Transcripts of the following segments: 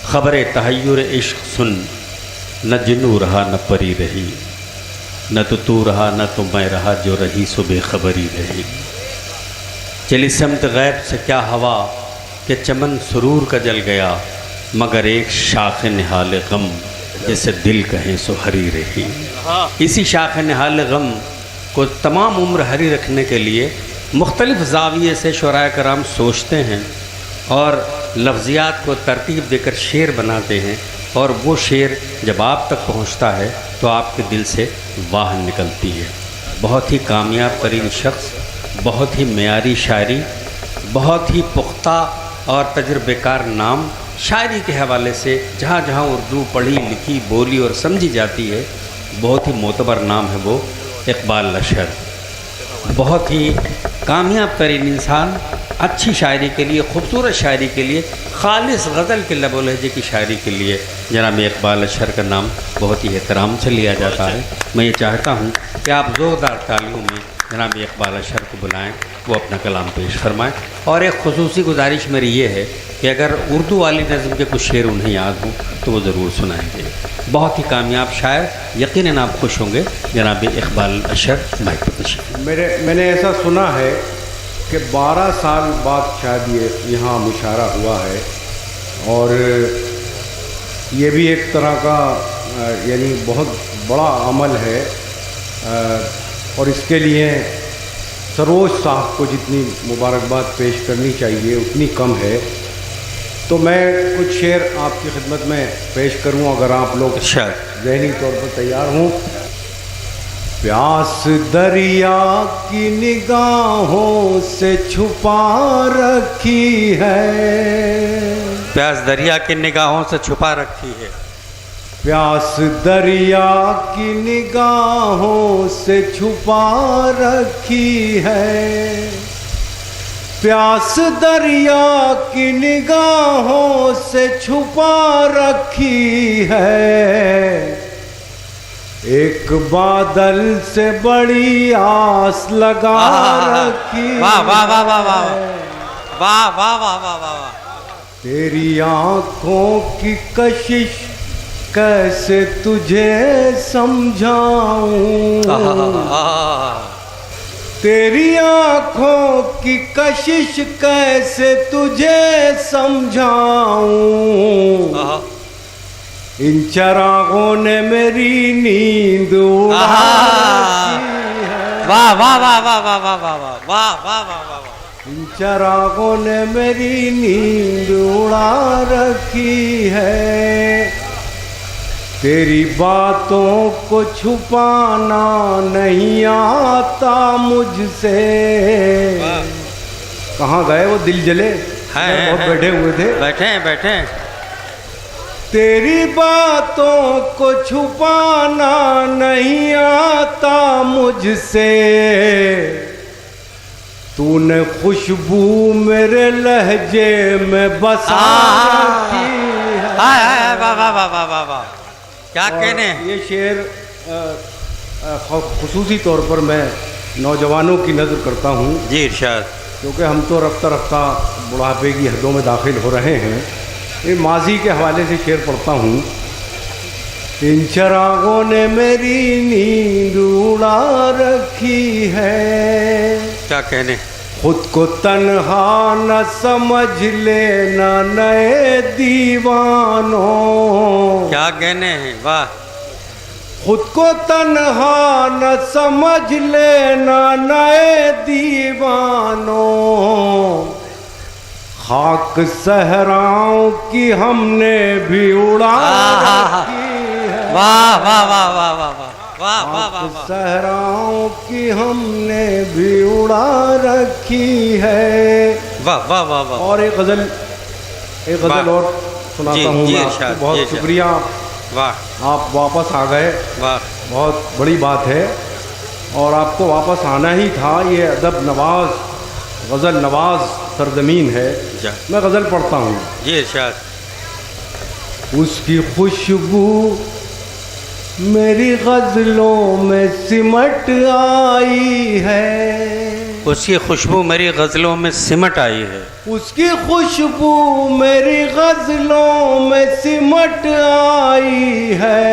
ख़बर तहय्युर इश्क सुन, न जिन्नू रहा न परी रही, न तो तू रहा न तो मैं रहा, जो रही सो बेखबरी रही। चली समत गैब से क्या हवा कि चमन सुरूर का जल गया, मगर एक शाख निहाल गम जैसे दिल कहें सो हरी रही। इसी शाख निहाल गम को तमाम उम्र हरी रखने के लिए मुख्तलिफ़ ज़ाविये से शुराए कराम सोचते हैं और लफ्ज़ियात को तरतीब देकर शेर बनाते हैं, और वो शेर जब आप तक पहुंचता है तो आपके दिल से वाह निकलती है। बहुत ही कामयाब तरीन शख्स, बहुत ही मेयारी शायरी, बहुत ही पुख्ता और तजुर्बेकार नाम। शायरी के हवाले से जहाँ जहाँ उर्दू पढ़ी लिखी बोली और समझी जाती है, बहुत ही मोतबर नाम है वो इकबाल लशकर। बहुत ही कामयाब तरीन इंसान, अच्छी शायरी के लिए, खूबसूरत शायरी के लिए, खालिस गज़ल के लबो लहजे की शायरी के लिए जनाब इकबाल लशकर का नाम बहुत ही एहतराम से लिया जाता है। मैं ये चाहता हूँ कि आप ज़ोरदार तालियों में जनाब इकबाल लशकर को बुलाएं, वो अपना कलाम पेश फरमाएं। और एक खुसूसी गुजारिश मेरी ये है कि अगर उर्दू वाली नज़म के कुछ शेर उन्हें याद हों तो वो ज़रूर सुनाएंगे। बहुत ही कामयाब शायर, यकीनन आप खुश होंगे। जनाब इकबाल लशकर माइक पर तशरीफ़। मैंने ऐसा सुना है कि 12 साल बाद शायद ये यहाँ मुशायरा हुआ है, और ये भी एक तरह का यानी बहुत बड़ा अमल है, और इसके लिए सरोज साहब को जितनी मुबारकबाद पेश करनी चाहिए उतनी कम है। तो मैं कुछ शेर आपकी खिदमत में पेश करूं, अगर आप लोग ज़हनी तौर पर तैयार हों। प्यास दरिया की निगाहों से छुपा रखी है, प्यास दरिया की निगाहों से छुपा रखी है, प्यास दरिया की निगाहों से छुपा रखी है, प्यास दरिया की निगाहों से छुपा रखी है, एक बादल से बड़ी आस लगा रखी है। वाह वाह वाह वाह वाह वाह वाह वाह वाह वाह। तेरी आँखों की कशिश कैसे तुझे समझाऊं, तेरी आँखों की कशिश कैसे तुझे समझाऊं, इन चरागों ने मेरी नींद उड़ा रखी है। वाह वाह वाह वाह वाह वाह वाह वाह वाह वाह वाह वाह। इन चरागों ने मेरी नींद उड़ा रखी है, तेरी बातों को छुपाना नहीं आता मुझसे। कहाँ गए वो दिल जले? बहुत बैठे हुए थे। बैठे तेरी बातों को छुपाना नहीं आता मुझसे, तूने खुशबू मेरे लहजे में बसा रखी है। वाह वाह वाह वाह वाह वाह, क्या कहने। ये शेर खुसूसी तौर पर मैं नौजवानों की नज़र करता हूँ जी, इरशाद। क्योंकि हम तो रफ्ता रफ्ता बुढ़ापे की हदों में दाखिल हो रहे हैं। ये माजी के हवाले से शेर पढ़ता हूँ। इन चरागों ने मेरी नींद उड़ा रखी है, क्या कहने। खुद को तन्हा न समझ लेना नए दीवानों, क्या कहने हैं। वाह। खुद को तन्हा न समझ लेना नए दीवानों, खाक सहराओं की हमने भी उड़ा रखी है। वाह वाह वाह वाह वाह वाह वाह वाह वाह। सहराओं की हमने भी उड़ा रखी है। वाह वाह वाह वाह। और एक गज़ल और सुनाता हूँ मैं आपको। बहुत शुक्रिया, वाह, आप वापस आ गए। वाह, बहुत बड़ी बात है, और आपको वापस आना ही था। ये अदब नवाज, गज़ल नवाज सरजमीन है। मैं गज़ल पढ़ता हूँ जी, इरशाद। उसकी खुशबू मेरी गज़लों में सिमट आई है, उसकी खुशबू मेरी गज़लों में सिमट आई है। उसकी खुशबू मेरी गज़लों में सिमट आई है।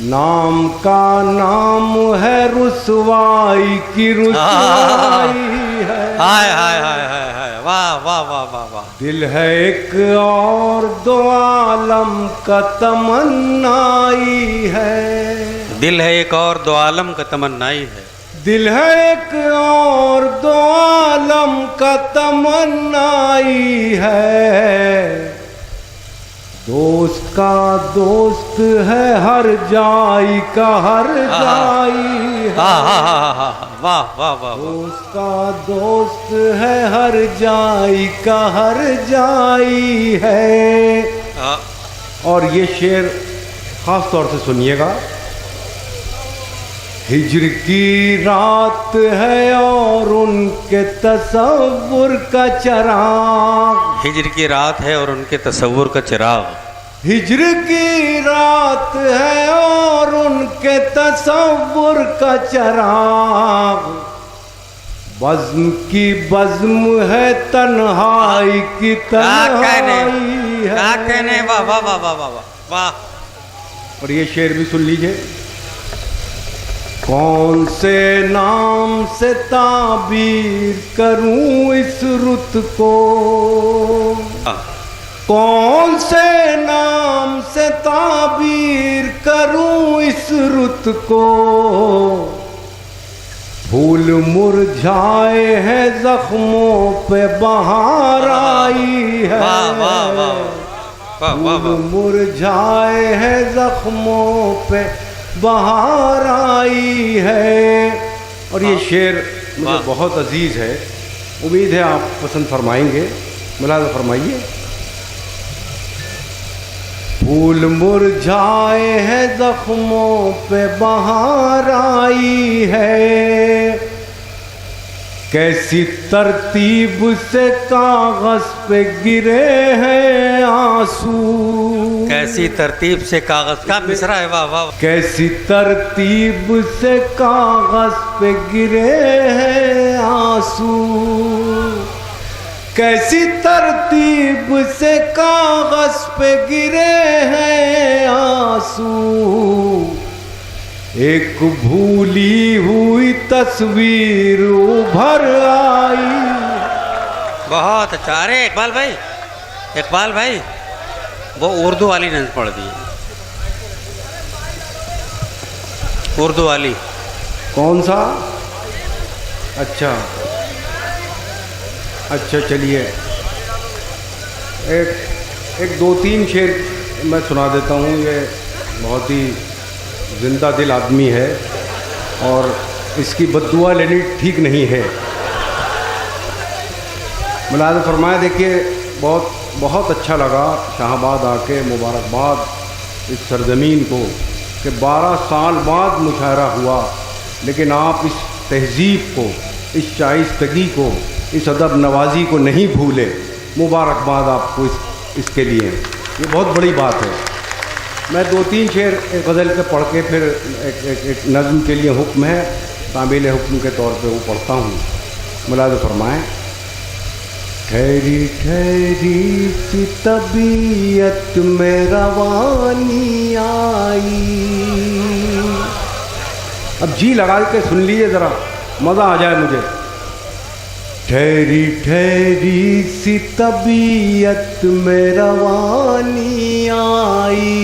नाम का नाम है रुसवाई की रुसवाई है। हाय हाय हाय हाय हाय, वाह वाह वाह वाह वाह। दिल है एक और दो आलम का तमन्नाई है। दिल है एक और दो आलम का तमन्नाई है। दिल है एक और दो आलम का तमन्नाई है। दोस्त का दोस्त है हर जाई का हर जाई है। वाह वाह वाह। दोस्त का दोस्त है हर जाई का हर जाई है। और ये शेर खास तौर से सुनिएगा। हिज्र की रात है और उनके तसव्वुर का चिराग। हिज्र की रात है और उनके तसव्वुर का चिराग। हिज्र की रात है और उनके तसव्वुर का चिराग। बज़्म की बज़्म है तन्हाई की तन्हाई है। वाह वाह वाह वाह वाह वाह। और ये शेर भी सुन लीजिए। कौन से नाम से ताबीर करूं इस रुत को। कौन से नाम से ताबीर करूं इस रुत को। फूल मुरझाए हैं जख्मों पे बहार आई है। फूल मुरझाए हैं जख्मों पे बहार आई है। और ये शेर मुझे बहुत अजीज है। उम्मीद है आप पसंद फरमाएंगे। मुलाज़ा फरमाइए। फूल मुरझाए हैं जख्मों पे बहार आई है। कैसी तरतीब से कागज पे गिरे हैं आंसू। कैसी तरतीब से कागज का मिसरा है। वाह वाह। कैसी तरतीब से कागज पे गिरे हैं आंसू। कैसी तरतीब से कागज पे गिरे हैं आंसू। एक भूली हुई तस्वीर उभर आई। बहुत अच्छा। अरे इकबाल भाई वो उर्दू वाली नज़्म पढ़ दी। उर्दू वाली। कौन सा? अच्छा चलिए एक दो तीन शेर मैं सुना देता हूँ। ये बहुत ही जिंदा दिल आदमी है और इसकी बद्दुआ लेनी ठीक नहीं है। मुलाज़ा फरमाया। देखिए बहुत अच्छा लगा शाहबाद आके। मुबारकबाद इस सरज़मीन को कि 12 साल बाद मुशायरा हुआ, लेकिन आप इस तहज़ीब को, इस शाइस्तगी को, इस अदब नवाजी को नहीं भूले। मुबारकबाद आपको इसके लिए। ये बहुत बड़ी बात है। मैं 2-3 शेर एक गज़ल के पढ़ के फिर एक नज़्म के लिए हुक्म है, तामील हुक्म के तौर पे वो पढ़ता हूँ। मुलाज़ा फरमाएँ। ठहरी ठहरी सी तबीयत में रवानी आई। अब जी लगा के सुन लीजिए ज़रा, मज़ा आ जाए मुझे। ठहरी ठहरी सी तबीयत में रवानी आई।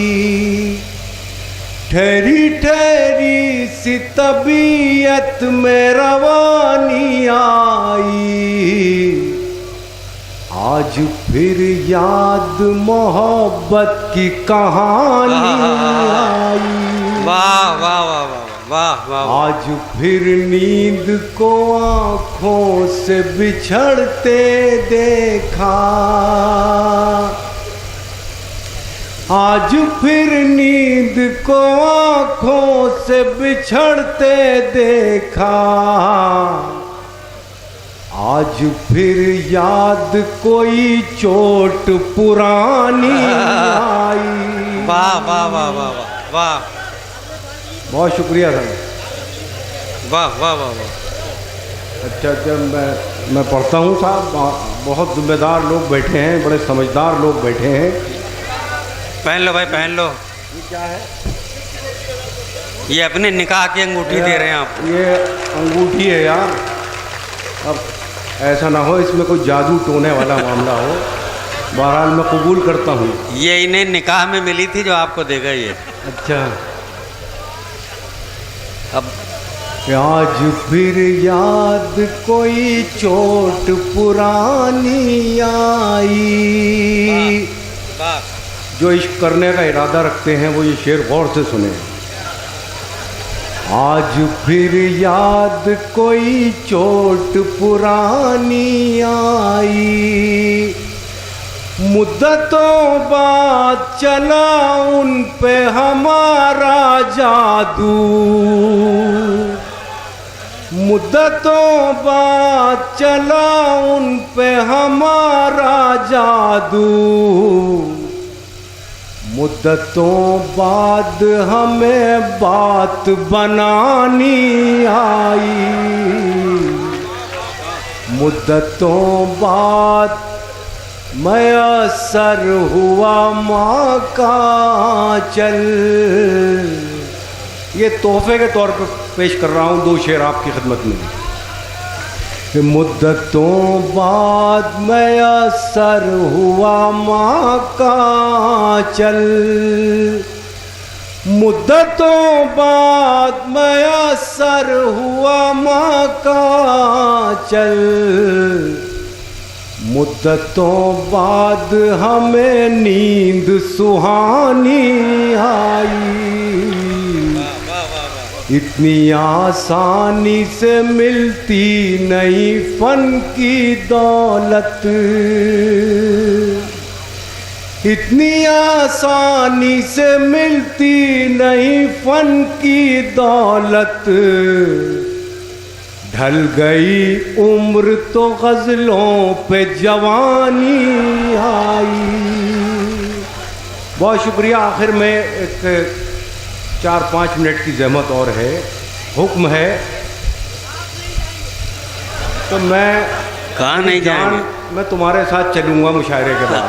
ठहरी ठहरी सी तबीयत में रवानी आई। आज फिर याद मोहब्बत की कहानी आई। वाह वाह वाह वाह वाह। आज फिर नींद को आँखों से बिछड़ते देखा। आज फिर नींद को आँखों से बिछड़ते देखा। आज फिर याद कोई चोट पुरानी आई। वाह वाह वाह वाह वाह। बहुत शुक्रिया सर। वाह वाह वाह वाह। अच्छा अच्छा, मैं पढ़ता हूँ साहब। बहुत जिम्मेदार लोग बैठे हैं, बड़े समझदार लोग बैठे हैं। पहन लो भाई, पहन लो। ये क्या है? ये अपने निकाह की अंगूठी दे रहे हैं आप। ये अंगूठी है यार। अब ऐसा ना हो इसमें कोई जादू टोने वाला मामला हो। बहरहाल मैं कबूल करता हूँ। ये इन्हें निकाह में मिली थी जो आपको देगा ये। अच्छा। अब आज फिर याद कोई चोट पुरानी आई। जो इश्क करने का इरादा रखते हैं वो ये शेर गौर से सुने। आज फिर याद कोई चोट पुरानी आई, मुद्दतों बाद चला उन पे हमारा जादू। मुद्दतों बाद चला उन पे हमारा जादू। मुद्दतों बाद हमें बात बनानी आई। मुद्दतों बाद मयसर हुआ माँ का चल। ये तोहफे के तौर पर पेश कर रहा हूँ 2 शेर आपकी खिदमत में। मुद्दतों बाद मयसर हुआ माँ का चल। मुद्दतों बाद मयसर हुआ माँ का चल। मुद्दतों बाद हमें नींद सुहानी आई। इतनी आसानी से मिलती नहीं फन की दौलत। इतनी आसानी से मिलती नहीं फन की दौलत। ढल गई उम्र तो गज़लों पे जवानी आई। बहुत शुक्रिया। आखिर में एक 4-5 मिनट की ज़हमत और है। हुक्म है तो मैं कहाँ नहीं जाएंगे? मैं तुम्हारे साथ चलूँगा मुशायरे के बाद।